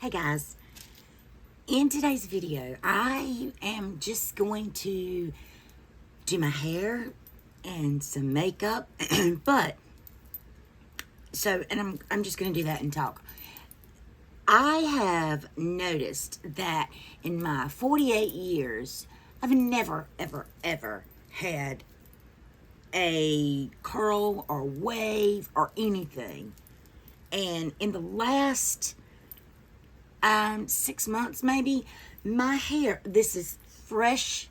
Hey guys, in today's video, I am just going to do my hair and some makeup, and I'm just going to do that and talk. I have noticed that in my 48 years, I've never, ever, ever had a curl or wave or anything. And in the last 6 months maybe, my hair, this is fresh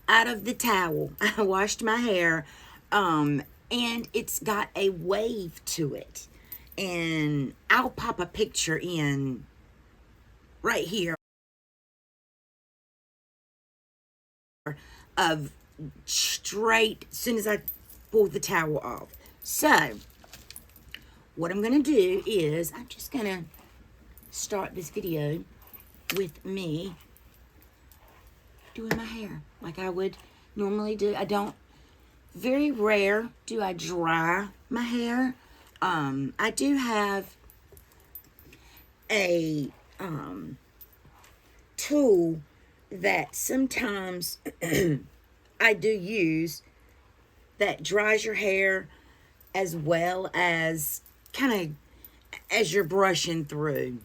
out of the towel. I washed my hair, and it's got a wave to it. And I'll pop a picture in right here of straight as soon as I pull the towel off. So what I'm gonna do is I'm just gonna start this video with me doing my hair like I would normally do. Very rare do I dry my hair. I do have a tool that sometimes I do use that dries your hair as well as kind of as you're brushing through.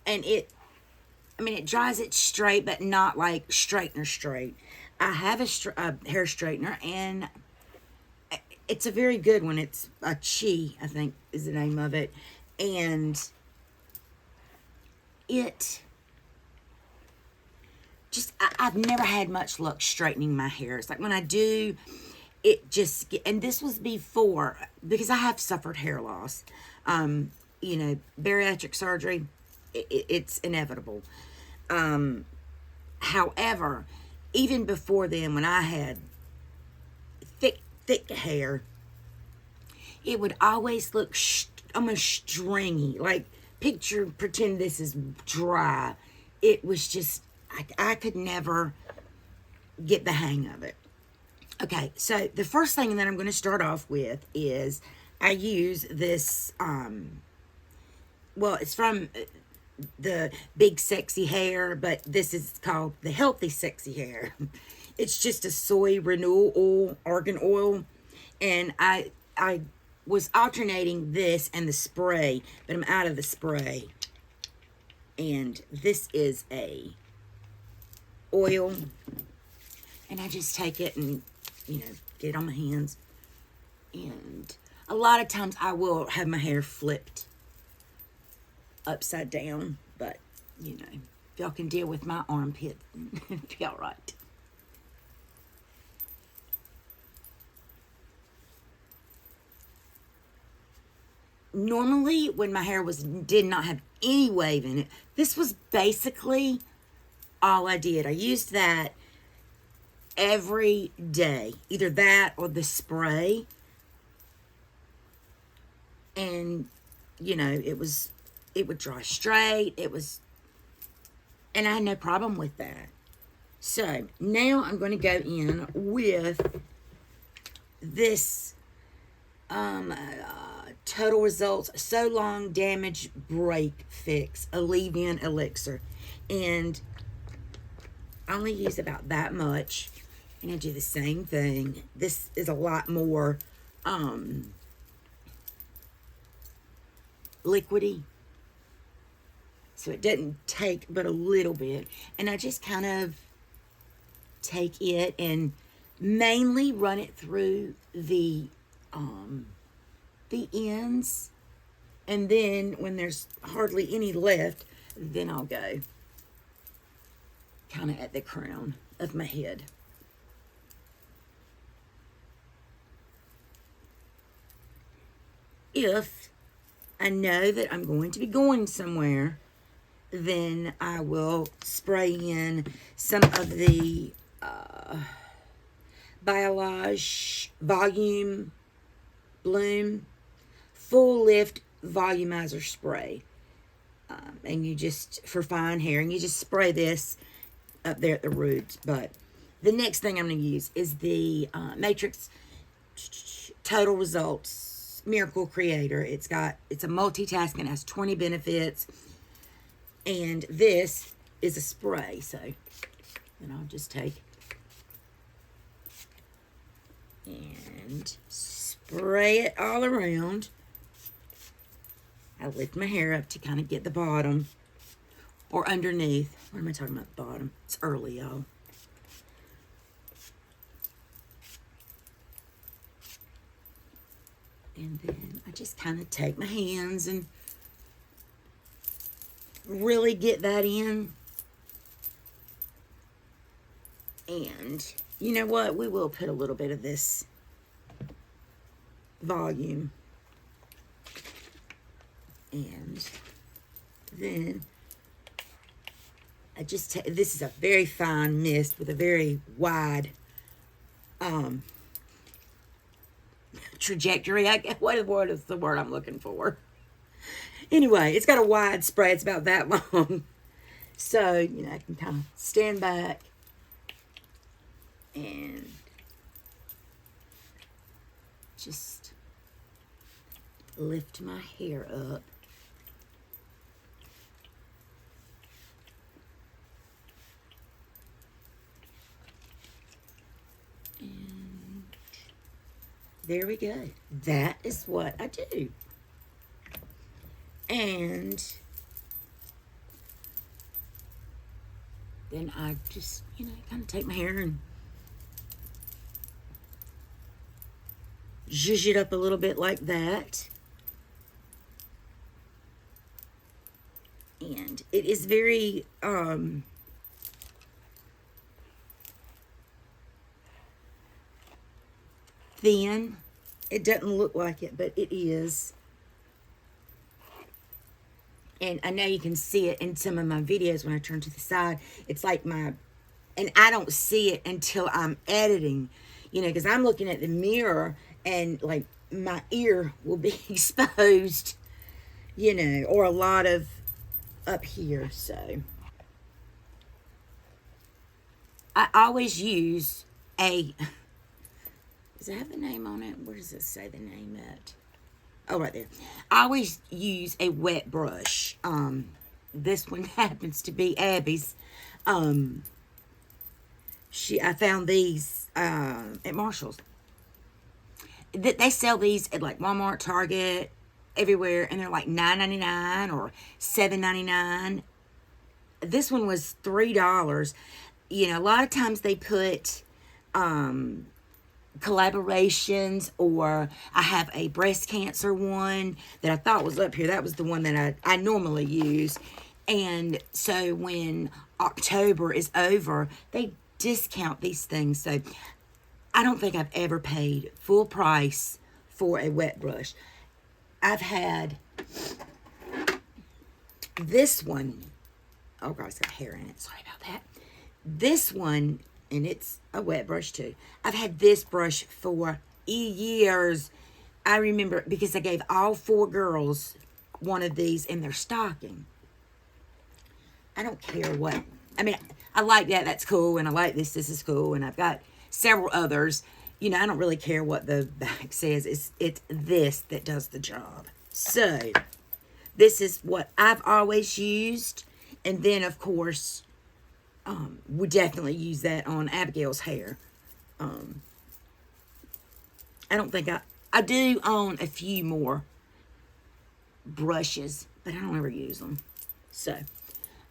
And it dries it straight, but not like straightener straight. I have a hair straightener, and it's a very good one. It's a Chi, I think is the name of it. And I've never had much luck straightening my hair. It's like when I do, and this was before, because I have suffered hair loss. Bariatric surgery, it's inevitable. However, even before then, when I had thick hair, it would always look almost stringy. Like, pretend this is dry. It was just, I could never get the hang of it. Okay, so the first thing that I'm going to start off with is I use this, it's from the Big Sexy Hair, but this is called the Healthy Sexy Hair. It's just a soy renewal oil, argan oil, and I was alternating this and the spray, but I'm out of the spray. And this is a oil, and I just take it and get it on my hands. And a lot of times I will have my hair flipped upside down, but if y'all can deal with my armpit, it'll be all right. Normally, when my hair did not have any wave in it, this was basically all I did. I used that every day, either that or the spray, and it would dry straight. And I had no problem with that. So now I'm going to go in with this Total Results So Long Damage Break Fix Leave-In Elixir, and I only use about that much, and I do the same thing. This is a lot more liquidy, so it doesn't take but a little bit, and I just kind of take it and mainly run it through the ends, and then when there's hardly any left, then I'll go kind of at the crown of my head. If I know that I'm going to be going somewhere, then I will spray in some of the Biolage Volume Bloom Full Lift Volumizer Spray. And you just, for fine hair, and you just spray this up there at the roots. But the next thing I'm going to use is the Matrix Total Results Miracle Creator. It's a multitasking, has 20 benefits. And this is a spray. So then I'll just take and spray it all around. I lift my hair up to kind of get the bottom or underneath. What am I talking about? The bottom. It's early, y'all. And then I just kind of take my hands and really get that in. And you know what? We will put a little bit of this volume. And then I just take, this is a very fine mist with a very wide trajectory. What is the word I'm looking for? Anyway, it's got a wide spray. It's about that long. So, you know, I can kind of stand back and just lift my hair up. And there we go. That is what I do. And then I just, you know, kind of take my hair and zhuzh it up a little bit like that. And it is very, thin. It doesn't look like it, but it is. And I know you can see it in some of my videos when I turn to the side. It's like and I don't see it until I'm editing, you know, because I'm looking at the mirror and like my ear will be exposed, you know, or a lot of up here. So I always use does it have the name on it? Where does it say the name at? Oh, right there. I always use a wet brush. This one happens to be Abby's. I found these at Marshall's. They sell these at like Walmart, Target, everywhere, and they're like $9.99 or $7.99. This one was $3. You know, a lot of times they put collaborations, or I have a breast cancer one that I thought was up here. That was the one that I normally use. And so when October is over, they discount these things. So I don't think I've ever paid full price for a wet brush. I've had this one. Oh God, it's got hair in it. Sorry about that. This one, and it's a wet brush too. I've had this brush for years. I remember because I gave all 4 girls one of these in their stocking. I don't care what. I mean, I like that. That's cool. And I like this. This is cool. And I've got several others. You know, I don't really care what the back says. It's this that does the job. So, this is what I've always used. And then, of course, we definitely use that on Abigail's hair. I don't think I do own a few more brushes, but I don't ever use them. So,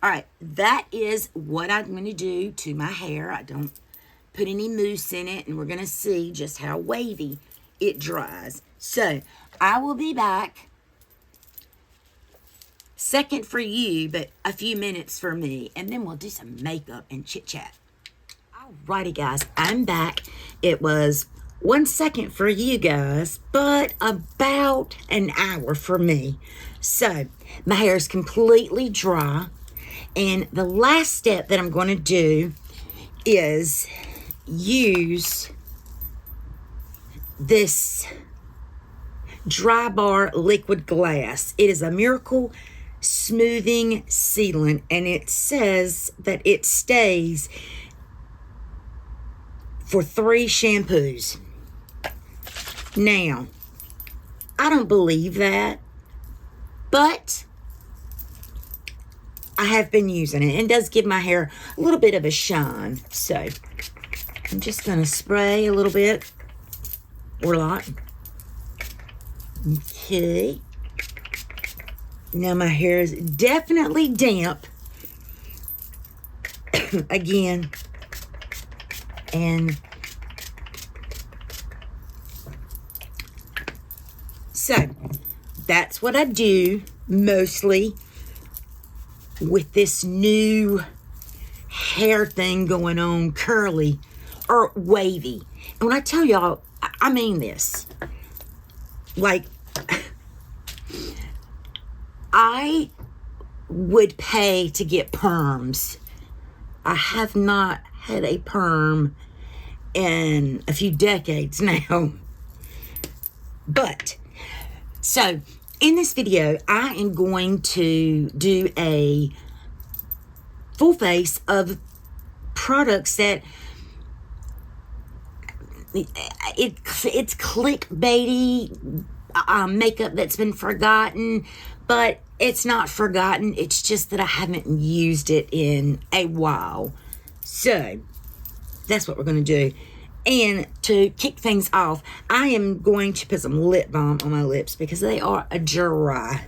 all right, that is what I'm going to do to my hair. I don't put any mousse in it, and we're going to see just how wavy it dries. So, I will be back. Second for you, but a few minutes for me. And then we'll do some makeup and chit-chat. Alrighty, guys. I'm back. It was 1 second for you guys, but about an hour for me. So, my hair is completely dry. And the last step that I'm going to do is use this Dry Bar Liquid Glass. It is a Miracle Smoothing Sealant, and it says that it stays for 3 shampoos. Now, I don't believe that, but I have been using it. And it does give my hair a little bit of a shine. So I'm just going to spray a little bit or a lot. Okay. Now my hair is definitely damp. Again. And so that's what I do mostly with this new hair thing going on, curly or wavy. And when I tell y'all, I mean this. Like, I would pay to get perms. I have not had a perm in a few decades now. But, so, in this video, I am going to do a full face of products that it's clickbaity makeup that's been forgotten, but it's not forgotten. It's just that I haven't used it in a while. So, that's what we're going to do. And to kick things off, I am going to put some lip balm on my lips because they are dry.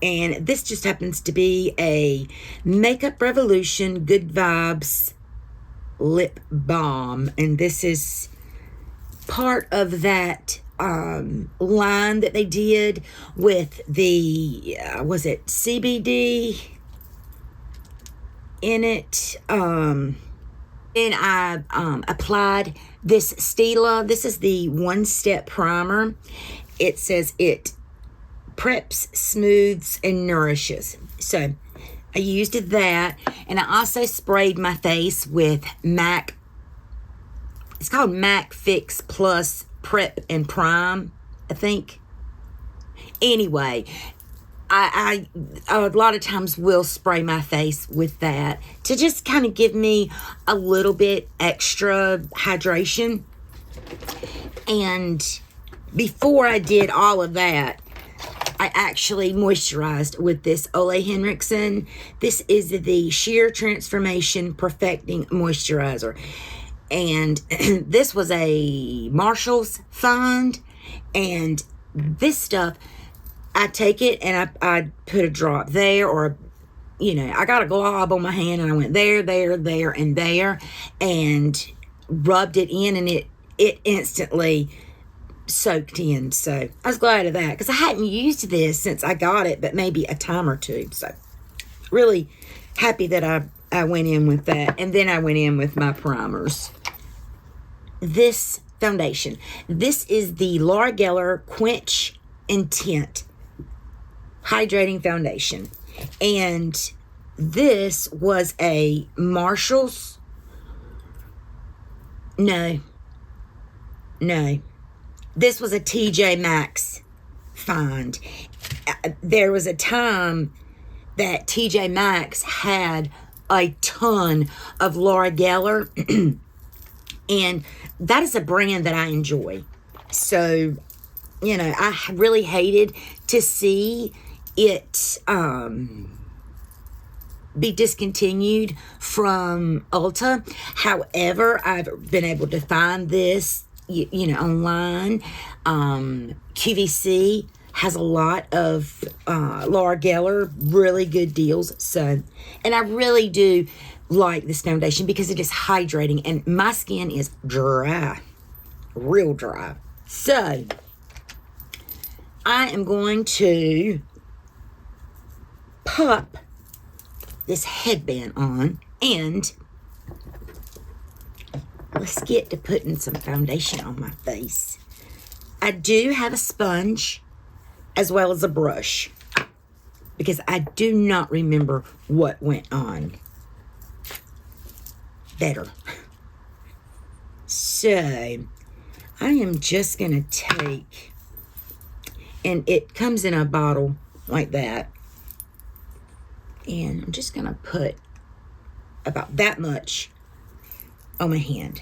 And this just happens to be a Makeup Revolution Good Vibes lip balm. And this is part of that line that they did with the, was it CBD in it? And I applied this Stila. This is the one-step primer. It says it preps, smooths, and nourishes. So I used that, and I also sprayed my face with MAC. It's called MAC Fix Plus Prep and Prime, I think. Anyway, I a lot of times will spray my face with that to just kind of give me a little bit extra hydration. And before I did all of that, I actually moisturized with this Ole Henriksen. This is the Sheer Transformation Perfecting Moisturizer. And this was a Marshall's find. And this stuff, I take it and I put a drop there, or, you know, I got a glob on my hand and I went there, and there, and rubbed it in, and it instantly soaked in. So I was glad of that because I hadn't used this since I got it, but maybe a time or two. So really happy that I went in with that. And then I went in with my primers. This foundation. This is the Laura Geller Quench Intint Hydrating Foundation. And this was a Marshall's. No. This was a TJ Maxx find. There was a time that TJ Maxx had a ton of Laura Geller. And that is a brand that I enjoy. So, you know, I really hated to see it be discontinued from Ulta. However, I've been able to find this, you know, online. QVC has a lot of Laura Geller, really good deals. So, and I really do like this foundation because it is hydrating, and my skin is dry, real dry. So, I am going to pop this headband on, and let's get to putting some foundation on my face. I do have a sponge as well as a brush because I do not remember what went on better. So, I am just going to take, and it comes in a bottle like that, and I'm just going to put about that much on my hand.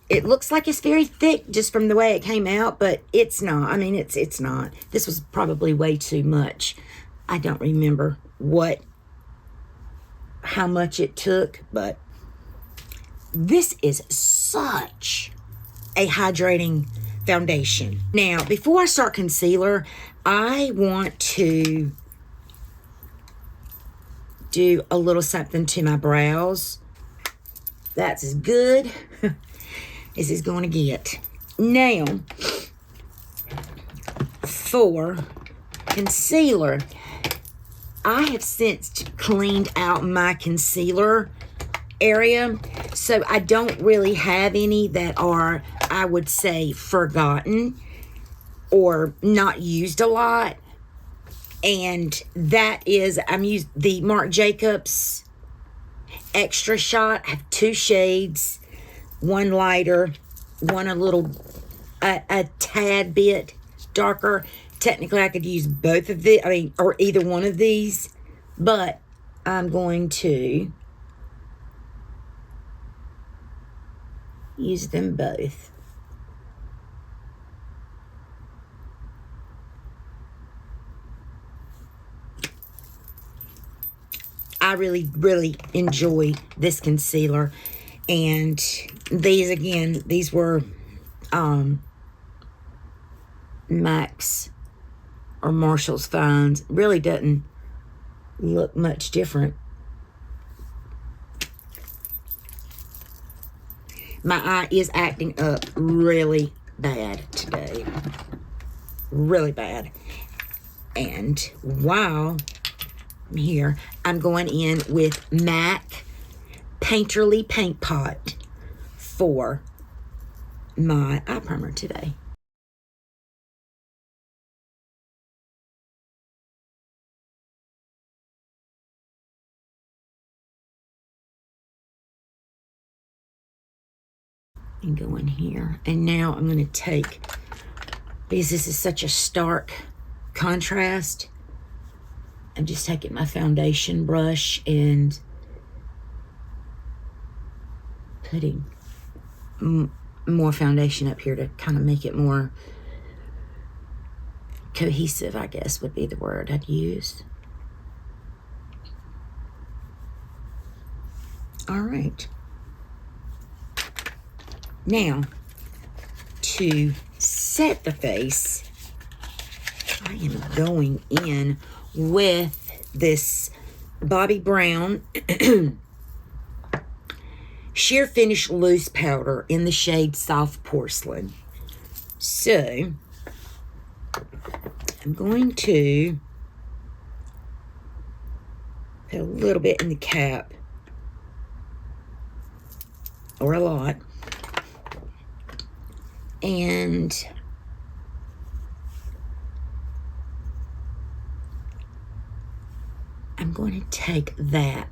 it looks like it's very thick just from the way it came out, but it's not. I mean, it's not. This was probably way too much. I don't remember how much it took, but this is such a hydrating foundation. Now, before I start concealer, I want to do a little something to my brows. That's as good as it's going to get. Now, for concealer, I have since cleaned out my concealer area, so I don't really have any that are, I would say, forgotten or not used a lot. And that is, I'm using the Marc Jacobs Extra Shot. I have 2 shades, one lighter, one a tad bit darker. Technically, I could use both of the, or either one of these, but I'm going to use them both. I really, really enjoy this concealer. And these, again, these were Max or Marshall's finds. Really doesn't look much different. My eye is acting up really bad today. Really bad. And while I'm here, I'm going in with MAC Painterly Paint Pot for my eye primer today. And go in here. And now I'm going to take, because this is such a stark contrast, I'm just taking my foundation brush and putting more foundation up here to kind of make it more cohesive, I guess would be the word I'd use. All right. Now, to set the face, I am going in with this Bobbi Brown Sheer Finish Loose Powder in the shade Soft Porcelain. So, I'm going to put a little bit in the cap, or a lot. And I'm going to take that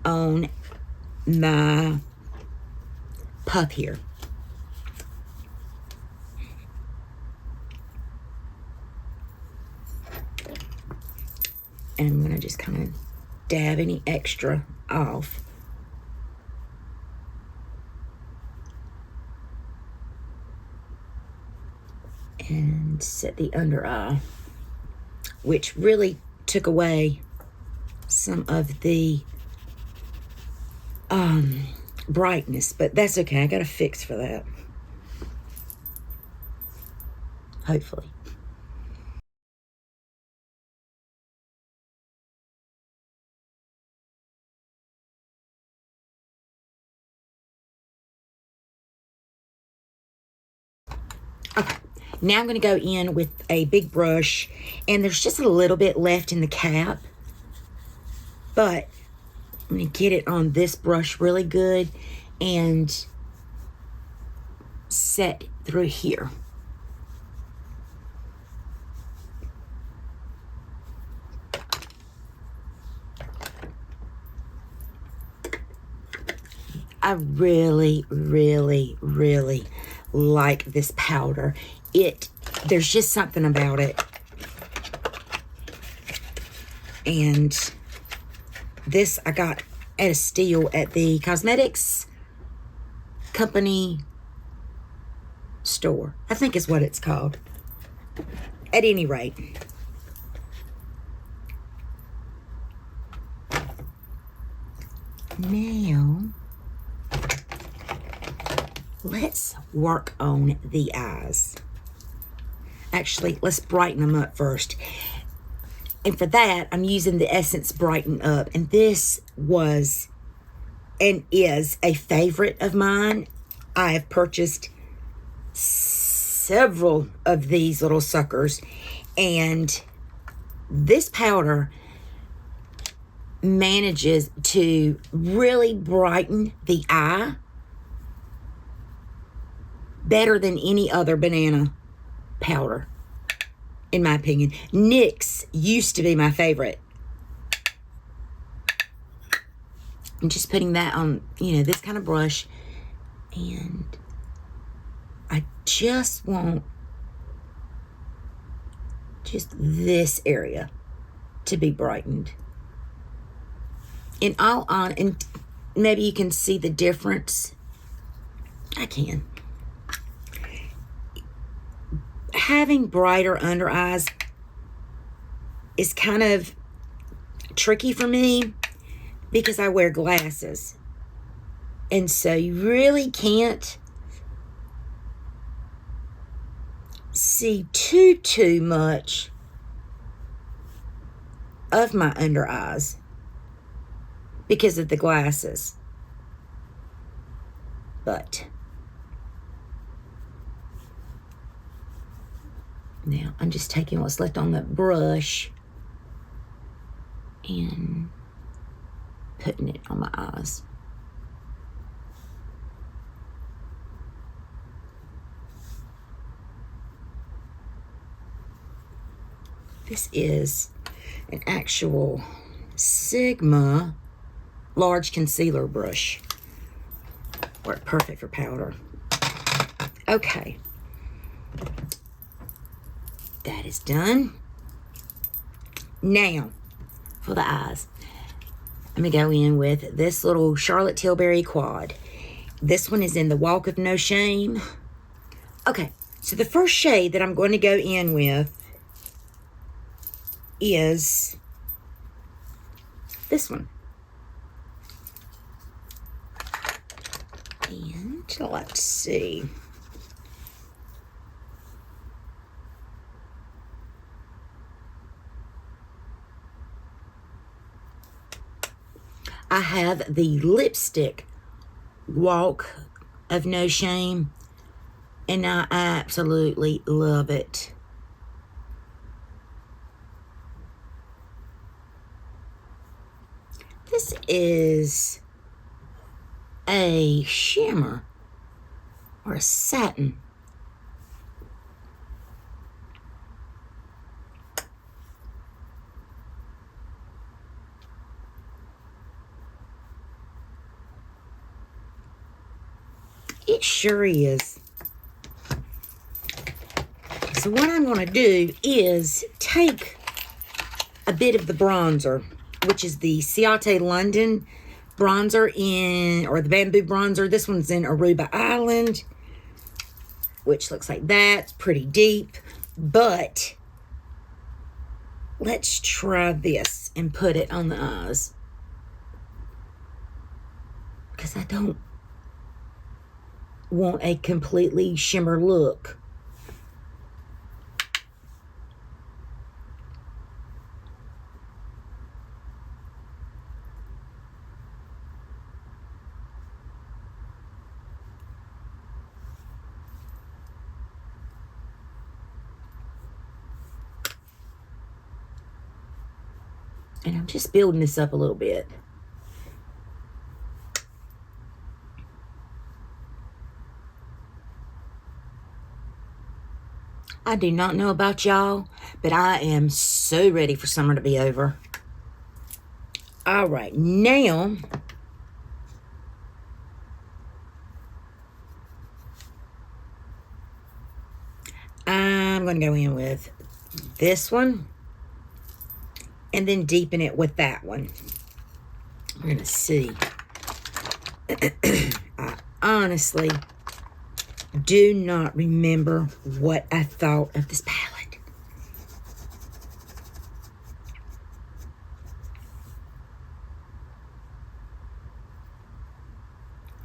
on my puff here. And I'm going to just kind of dab any extra off. And set the under eye, which really took away some of the brightness, but that's okay. I got a fix for that, hopefully. Okay. Now I'm going to go in with a big brush, and there's just a little bit left in the cap, but I'm going to get it on this brush really good and set through here. I really, really, really like this powder. There's just something about it. And this I got at a steal at the cosmetics company store. I think is what it's called. At any rate. Now, let's work on the eyes. Actually, let's brighten them up first. And for that, I'm using the Essence Brighten Up. And this was and is a favorite of mine. I have purchased several of these little suckers. And this powder manages to really brighten the eye better than any other banana powder, in my opinion. NYX used to be my favorite. I'm just putting that on, this kind of brush. And I just want just this area to be brightened. And maybe you can see the difference. I can. Having brighter under eyes is kind of tricky for me because I wear glasses. And so you really can't see too much of my under eyes because of the glasses. But now I'm just taking what's left on the brush and putting it on my eyes. This is an actual Sigma large concealer brush. Work perfect for powder. Okay. That is done. Now, for the eyes, I'm going to go in with this little Charlotte Tilbury Quad. This one is in the Walk of No Shame. Okay, so the first shade that I'm going to go in with is this one. And let's see. I have the lipstick Walk of No Shame, and I absolutely love it. This is a shimmer or a satin. It sure is. So what I'm going to do is take a bit of the bronzer, which is the Ciate London bronzer or the bamboo bronzer. This one's in Aruba Island, which looks like that. It's pretty deep, but let's try this and put it on the eyes, because I don't want a completely shimmer look. And I'm just building this up a little bit. I do not know about y'all, but I am so ready for summer to be over. All right, now I'm going to go in with this one and then deepen it with that one. We're going to see. I honestly do not remember what I thought of this palette.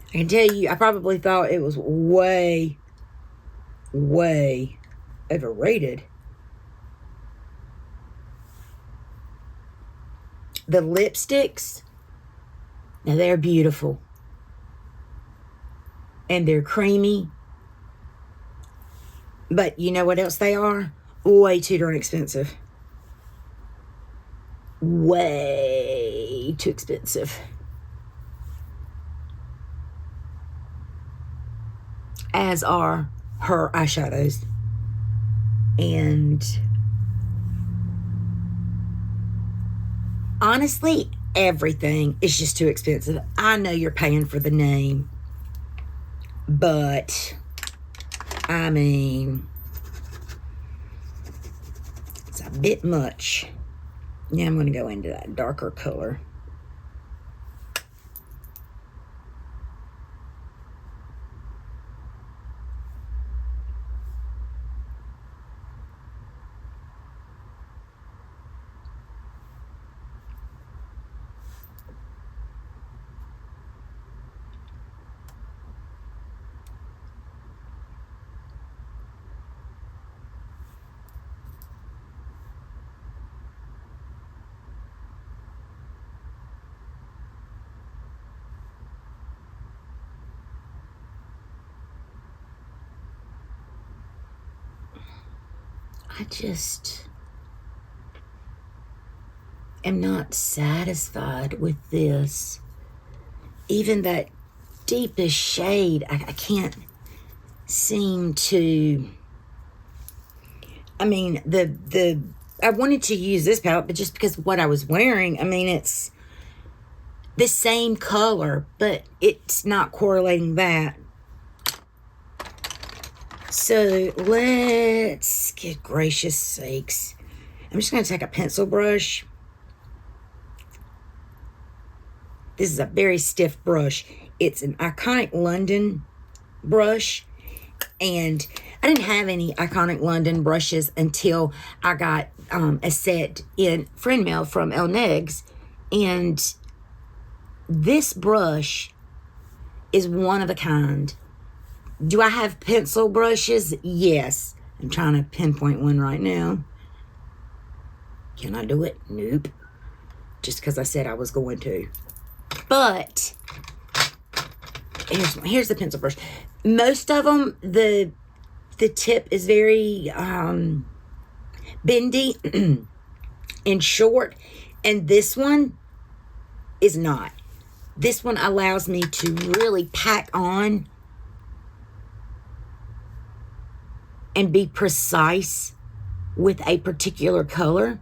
I can tell you, I probably thought it was way, way overrated. The lipsticks, now they're beautiful. And they're creamy. But you know what else they are? Way too darn expensive. Way too expensive. As are her eyeshadows. And honestly, everything is just too expensive. I know you're paying for the name. But, I mean, it's a bit much. Now I'm going to go into that darker color. I just am not satisfied with this. Even that deepest shade, I can't seem to... I mean, I wanted to use this palette, but just because of what I was wearing, I mean, it's the same color, but it's not correlating that. So let's, good gracious sakes. I'm just going to take a pencil brush. This is a very stiff brush. It's an Iconic London brush. And I didn't have any Iconic London brushes until I got a set in friend mail from El Negs. And this brush is one of a kind. Do I have pencil brushes? Yes. I'm trying to pinpoint one right now. Can I do it? Nope. Just because I said I was going to. But here's the pencil brush. Most of them, the tip is very bendy and short. And this one is not. This one allows me to really pack on and be precise with a particular color.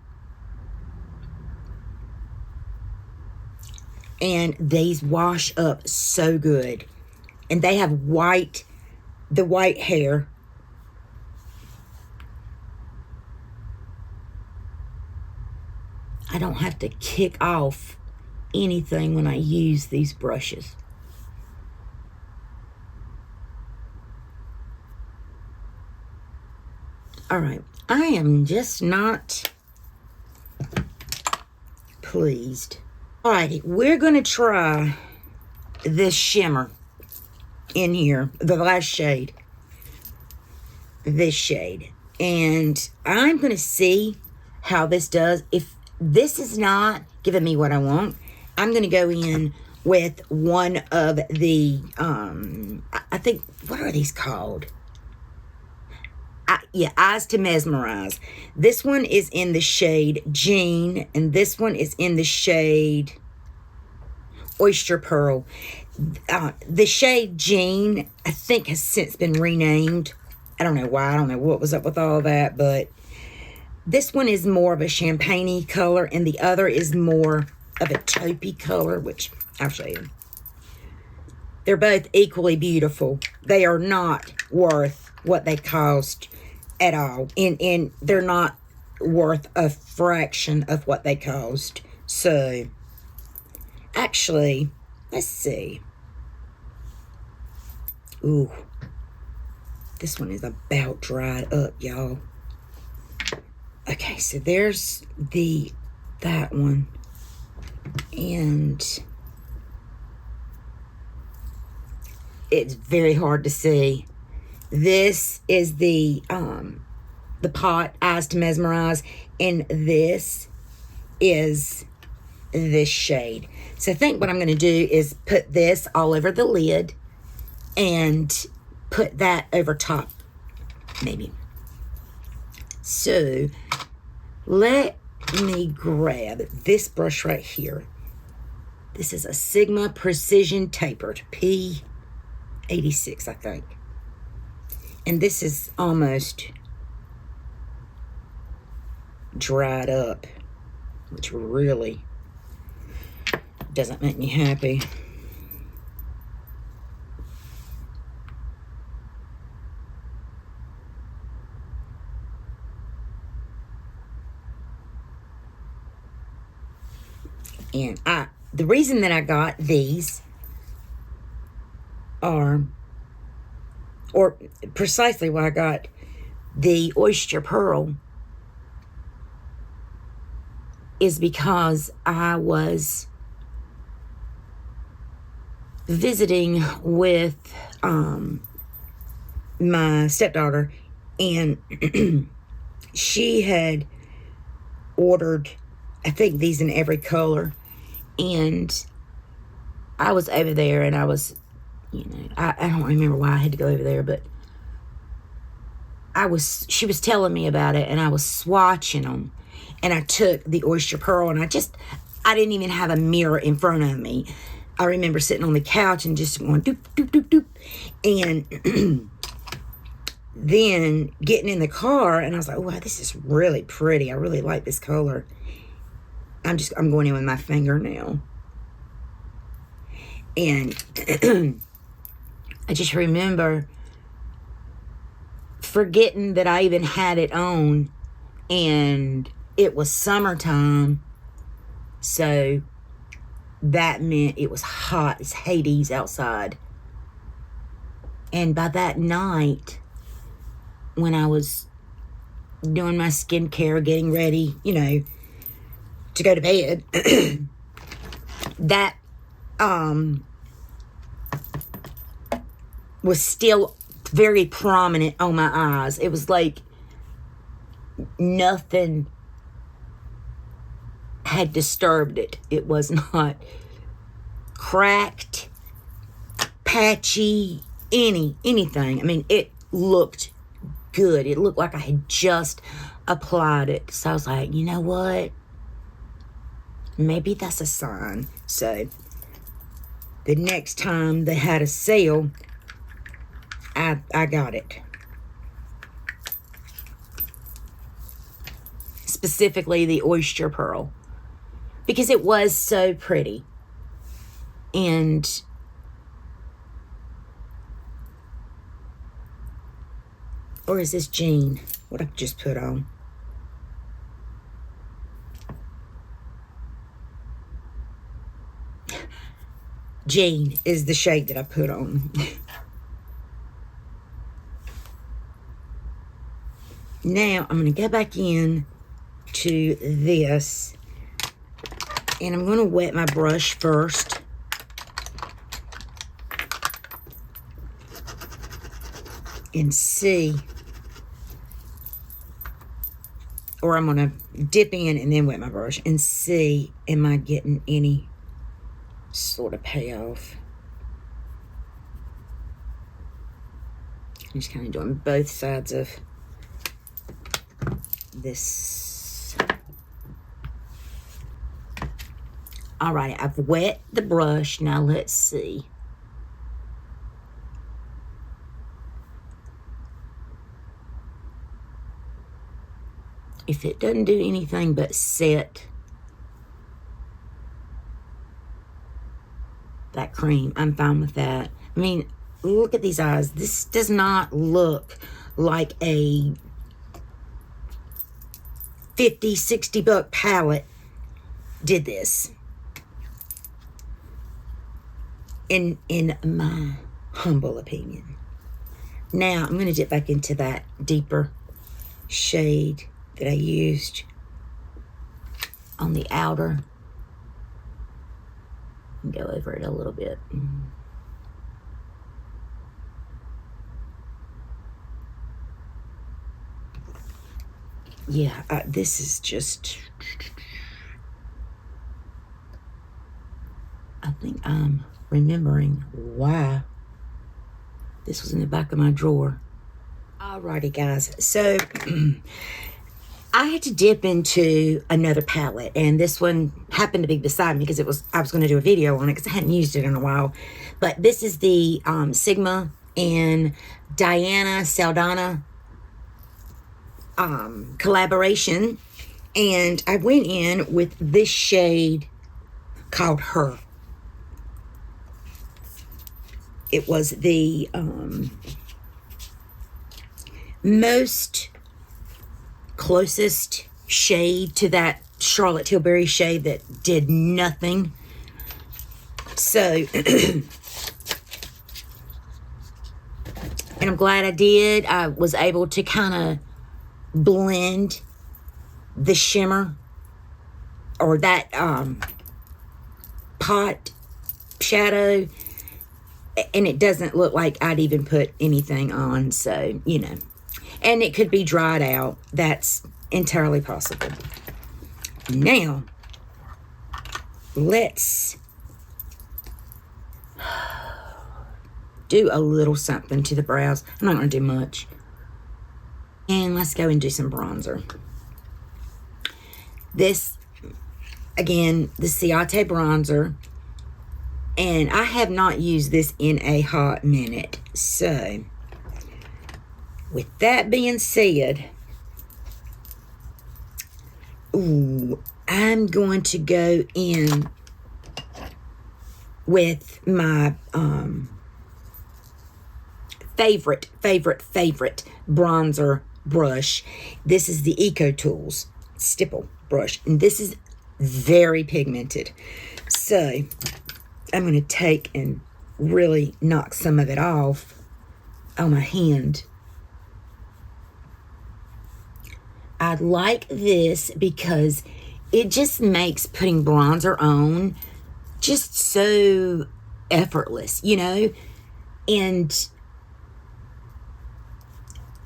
And these wash up so good. And they have the white hair. I don't have to kick off anything when I use these brushes. All right, I am just not pleased. All righty, we're going to try this shimmer in here, the last shade, this shade. And I'm going to see how this does. If this is not giving me what I want, I'm going to go in with one of the, I think, what are these called? Yeah, Eyes to Mesmerize. This one is in the shade Jean, and this one is in the shade Oyster Pearl. The shade Jean, I think, has since been renamed. I don't know why. I don't know what was up with all that, but this one is more of a champagne-y color, and the other is more of a taupey color, which I'll show you. They're both equally beautiful. They are not worth what they cost at all. And they're not worth a fraction of what they cost. So, actually, let's see. Ooh. This one is about dried up, y'all. Okay, so there's that one. And it's very hard to see. This is the pot, Eyes to Mesmerize, and this is this shade. So I think what I'm going to do is put this all over the lid and put that over top, maybe. So let me grab this brush right here. This is a Sigma Precision Tapered P86, I think. And this is almost dried up, which really doesn't make me happy. And the reason that I got these or precisely why I got the Oyster Pearl is because I was visiting with my stepdaughter, and she had ordered, I think, these in every color, and I was over there, and I was, I don't remember why I had to go over there, but she was telling me about it, and I was swatching them, and I took the Oyster Pearl, and I didn't even have a mirror in front of me. I remember sitting on the couch and just going doop, doop, doop, doop, and then getting in the car, and I was like, wow, this is really pretty. I really like this color. I'm going in with my finger now. And I just remember forgetting that I even had it on, and it was summertime, so that meant it was hot as Hades outside. And by that night, when I was doing my skincare, getting ready, to go to bed, that was still very prominent on my eyes. It was like nothing had disturbed it. It was not cracked, patchy, anything. I mean, it looked good. It looked like I had just applied it. So I was like, you know what? Maybe that's a sign. So the next time they had a sale, I got it. Specifically the Oyster Pearl, because it was so pretty. And or is this Jean? What I've just put on? Jean is the shade that I put on. Now I'm going to go back in to this, and I'm going to wet my brush first. And see, or I'm going to dip in and then wet my brush and see, am I getting any sort of payoff? I'm just kind of doing both sides of this. Alright, I've wet the brush. Now let's see. If it doesn't do anything but set that cream, I'm fine with that. I mean, look at these eyes. This does not look like a $50, $60 palette did this. In my humble opinion. Now, I'm going to dip back into that deeper shade that I used on the outer. And go over it a little bit. Yeah, this is just... I think I'm remembering why this was in the back of my drawer. Alrighty, guys. So, I had to dip into another palette, and this one happened to be beside me because I was going to do a video on it because I hadn't used it in a while. But this is the Sigma and Diana Saldana collaboration, and I went in with this shade called Her. It was the most closest shade to that Charlotte Tilbury shade that did nothing. So, and I'm glad I did. I was able to kind of blend the shimmer or that pot shadow, and it doesn't look like I'd even put anything on. So, you know, and it could be dried out. That's entirely possible. Now, let's do a little something to the brows. I'm not going to do much. And let's go and do some bronzer. This, again, the Ciate bronzer. And I have not used this in a hot minute. So, with that being said, I'm going to go in with my favorite bronzer brush. This is the Eco Tools stipple brush, and this is very pigmented. So I'm going to take and really knock some of it off on my hand. I like this because it just makes putting bronzer on just so effortless, you know? And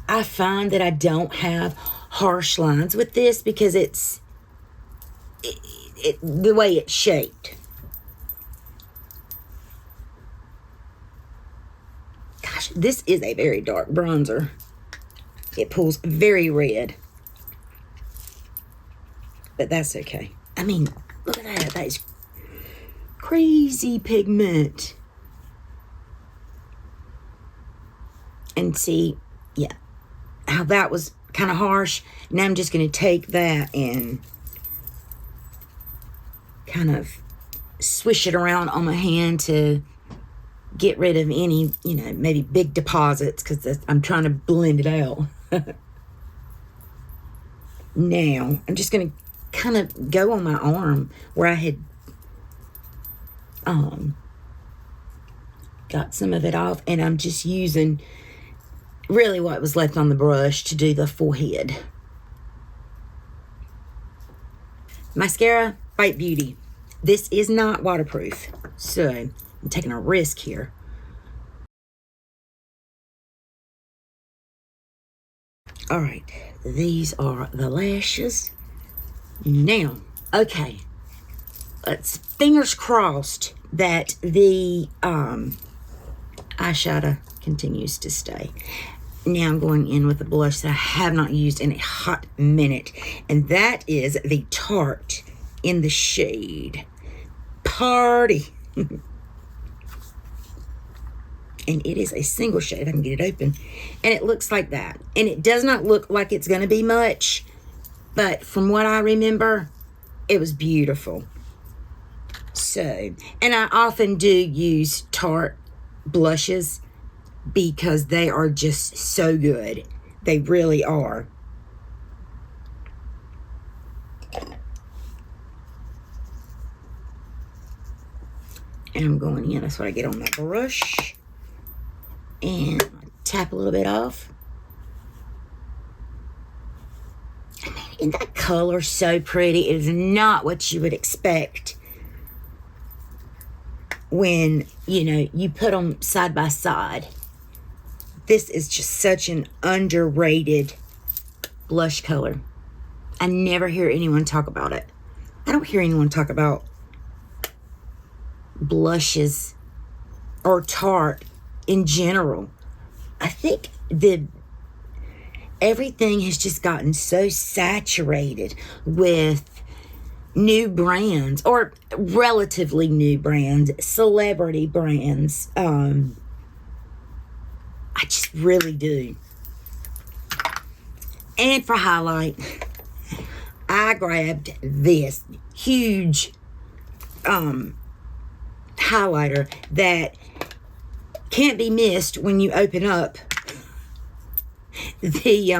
I find that I don't have harsh lines with this because it's the way it's shaped. Gosh, this is a very dark bronzer. It pulls very red. But that's okay. I mean, look at that. That is crazy pigment. And see, yeah, how that was kind of harsh. Now I'm just going to take that and kind of swish it around on my hand to get rid of any, you know, maybe big deposits, because I'm trying to blend it out. Now, I'm just going to kind of go on my arm where I had got some of it off, and I'm just using really what was left on the brush to do the forehead. Mascara, Bite Beauty. This is not waterproof, so I'm taking a risk here. All right, these are the lashes. Now, okay, let's fingers crossed that the eyeshadow continues to stay. Now I'm going in with a blush that I have not used in a hot minute, and that is the Tarte in the shade Party. And it is a single shade. I can get it open. And it looks like that. And it does not look like it's going to be much, but from what I remember, it was beautiful. So, and I often do use Tarte blushes because they are just so good. They really are. And I'm going in. That's what I get on my brush. And my tap a little bit off. I mean, isn't that color so pretty? It is not what you would expect when, you know, you put them side by side. This is just such an underrated blush color. I never hear anyone talk about it. I don't hear anyone talk about blushes or Tarte in general. I think everything has just gotten so saturated with new brands, or relatively new brands, celebrity brands. I just really do. And for highlight, I grabbed this huge highlighter that can't be missed when you open up the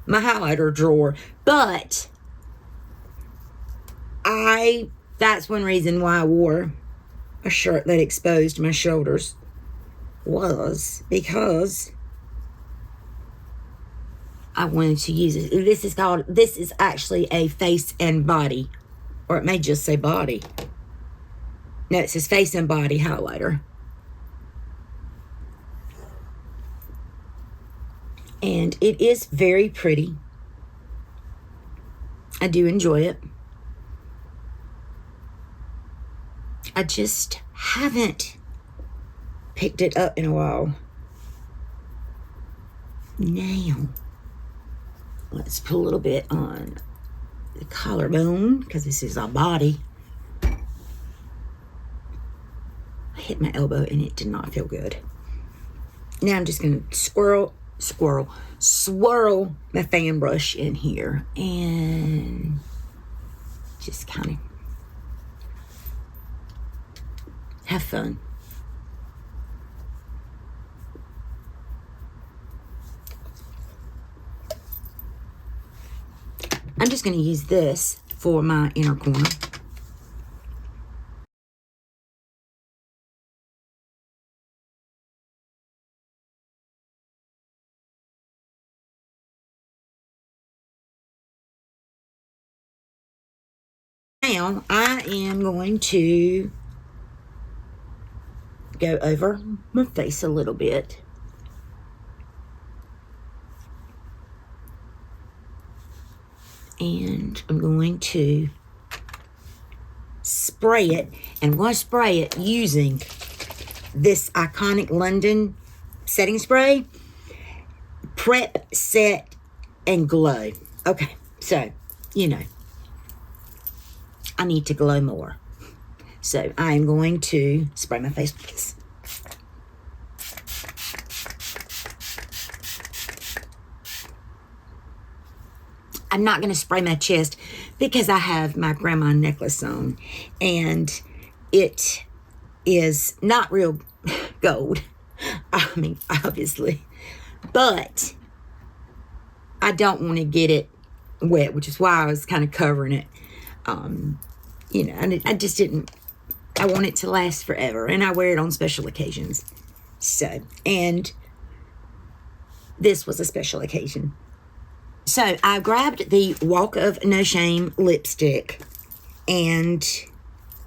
my highlighter drawer. But that's one reason why I wore a shirt that exposed my shoulders, was because I wanted to use it. This is actually a face and body, or it may just say body. No, it says face and body highlighter. And it is very pretty. I do enjoy it. I just haven't picked it up in a while. Now, let's put a little bit on the collarbone, because this is our body. I hit my elbow and it did not feel good. Now I'm just going to swirl my fan brush in here and just kind of have fun. I'm just going to use this for my inner corner. Now I am going to go over my face a little bit. And I'm going to spray it. And I'm going to spray it using this iconic London setting spray. Prep, Set, and Glow. Okay, so, you know, I need to glow more. So I am going to spray my face with this. I'm not going to spray my chest because I have my grandma necklace on. And it is not real gold. I mean, obviously. But I don't want to get it wet, which is why I was kind of covering it. You know, I just didn't, I want it to last forever. And I wear it on special occasions. So, and this was a special occasion. So I grabbed the Walk of No Shame lipstick, and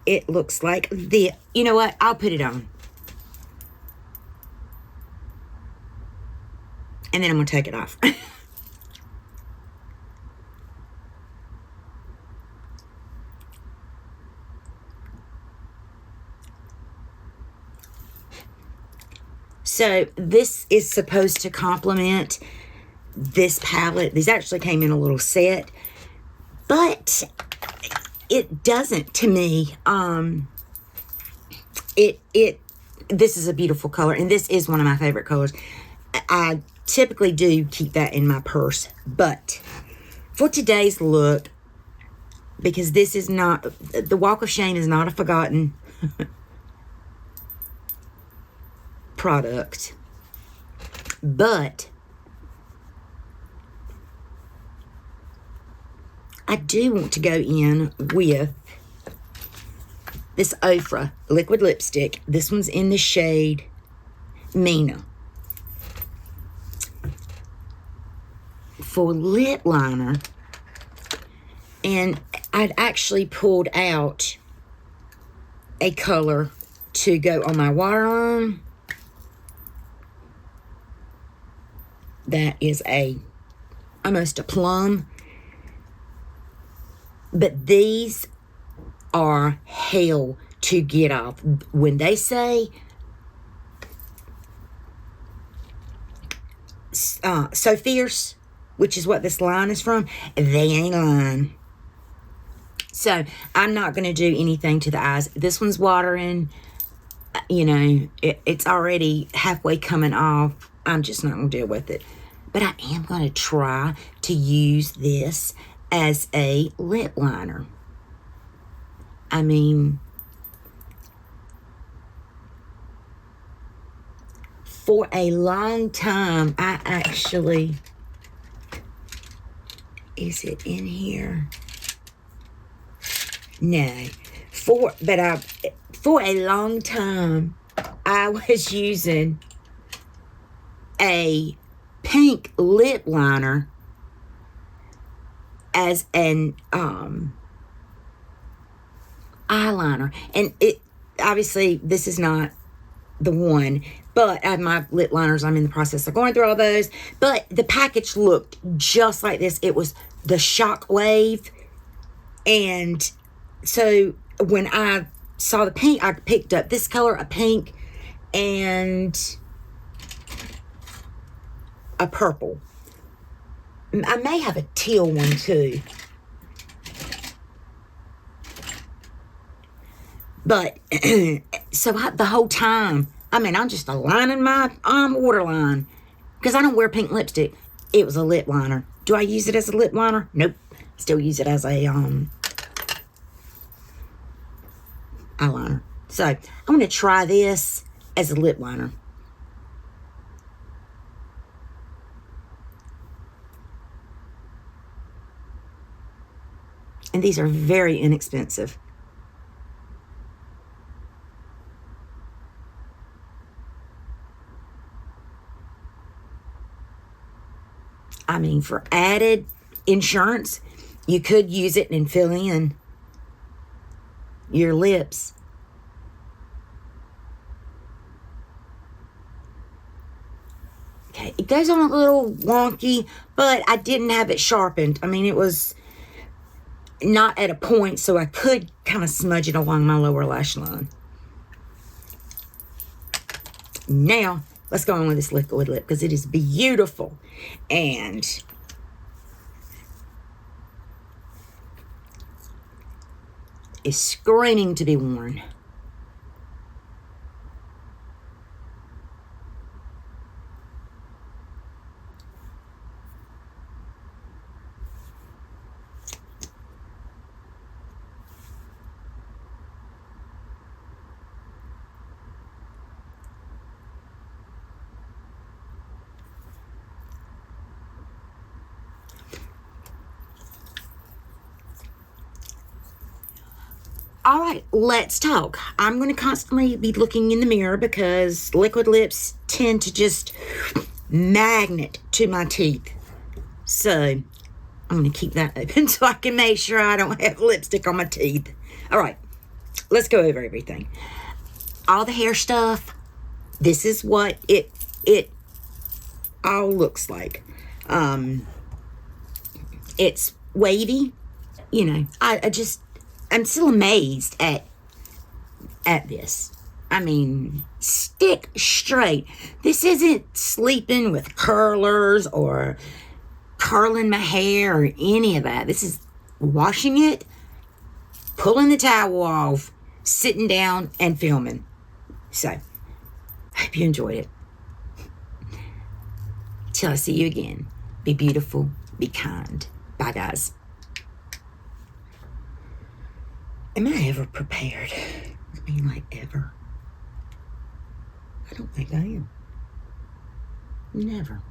it looks like the, you know what, I'll put it on. And then I'm going to take it off. So this is supposed to complement this palette. These actually came in a little set, but it doesn't to me. This is a beautiful color, and this is one of my favorite colors. I typically do keep that in my purse, but for today's look, because this is not, the Walk of Shame is not a forgotten product, but I do want to go in with this Ofra liquid lipstick. This one's in the shade Mina. beautiful lip liner. And I'd actually pulled out a color to go on my waterline. That is almost a plum. But these are hell to get off. When they say So Fierce, which is what this line is from, they ain't lying. So I'm not going to do anything to the eyes. This one's watering. You know, it's already halfway coming off. I'm just not going to deal with it. But I am going to try to use this as a lip liner. I mean, for a long time, I actually... Is it in here? No. For a long time, I was using a pink lip liner as an eyeliner. And it obviously, this is not the one, but I have my lip liners. I'm in the process of going through all those. But the package looked just like this. It was the Shockwave. And so when I saw the pink, I picked up this color, a pink, and a purple. I may have a teal one too. But, so the whole time, I mean, I'm just aligning my waterline. Because I don't wear pink lipstick. It was a lip liner. Do I use it as a lip liner? Nope. Still use it as a eyeliner. So, I'm going to try this as a lip liner. And these are very inexpensive. I mean, for added insurance, you could use it and fill in your lips. Okay, it goes on a little wonky, but I didn't have it sharpened. I mean, it was not at a point, so I could kind of smudge it along my lower lash line. Now, let's go on with this liquid lip because it is beautiful. And is screaming to be worn. All right, let's talk. I'm going to constantly be looking in the mirror because liquid lips tend to just magnet to my teeth. So I'm going to keep that open so I can make sure I don't have lipstick on my teeth. All right, let's go over everything. All the hair stuff, this is what it all looks like. It's wavy. You know, I'm still amazed at this. I mean, stick straight. This isn't sleeping with curlers or curling my hair or any of that. This is washing it, pulling the towel off, sitting down and filming. So, I hope you enjoyed it. Till I see you again, be beautiful, be kind. Bye, guys. Am I ever prepared? I mean, like, ever? I don't think I am. Never.